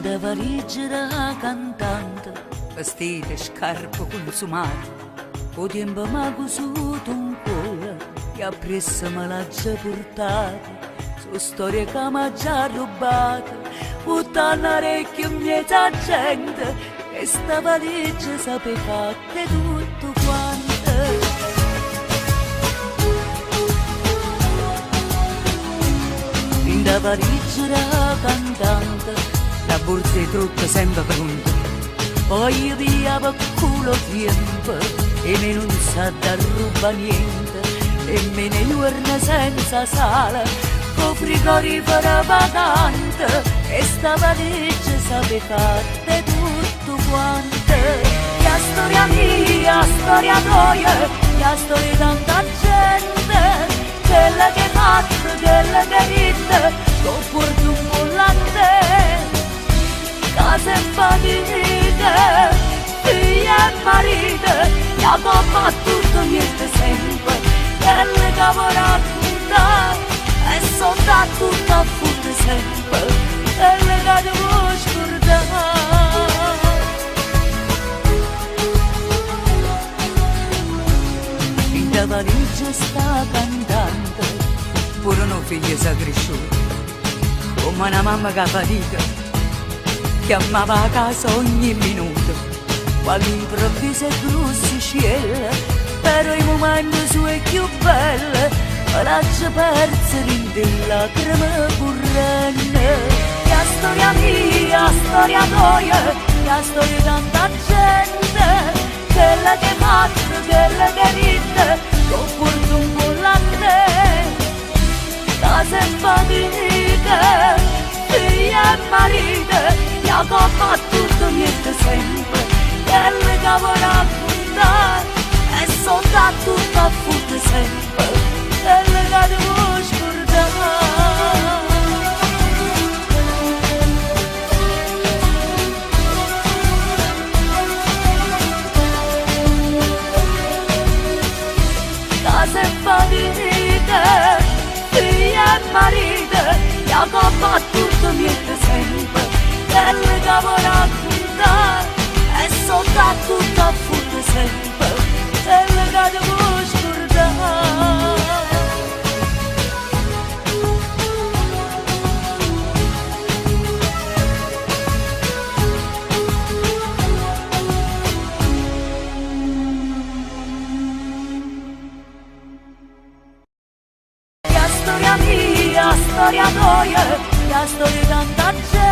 Da valigia da cantante, vestite, scarpe consumate, o tempo m'ha cusuto un cuore che appresso me l'ha già portato, su storie che m'ha già rubato, puttana orecchio miezza gente, e sta valigia sape fatte tutto quanto. In da valigia da cantante, la borsa è troppo sempre pronta, poi via per culo tempo e me non sa da ruba niente, e me ne giorna senza sale, con frigorifero vacante, e sta valigia sape fatte tutto quanto. La storia mia, storia tua, la storia di tanta gente, quella che hai fatto, quella che hai detto, con porto un volante. Casa e famiglia, figlia e marito, gli ha combattuto niente sempre, quelle che vorrà raccontare, e sono da tutto a fare sempre, quelle che devo scordare. In da valigia sta cantante, pure un figlio si è cresciuto, come una mamma che fatica, chiamava a casa ogni minuto, quando improvviso e grossi cielo, però i momenti suoi più belli, me l'ha persa in lacrime corrente. La storia mia, storia tua, la storia di tanta gente, quella che hai fatto, quella che hai detto, con porto un volante. Casa e famiglia, figlia e marito, la coppa tutto niente sempre, quelle che vorrà raccontare, e sono da tutto a fare sempre, quelle che devo scordare. Casa e famiglia, figlia e marito, la coppa tutto niente sempre, quelle che vorrà raccontare, e sono da tutto a fare sempre, quelle che devo scordare. La storia mia, storia tua, la storia di tanta gente,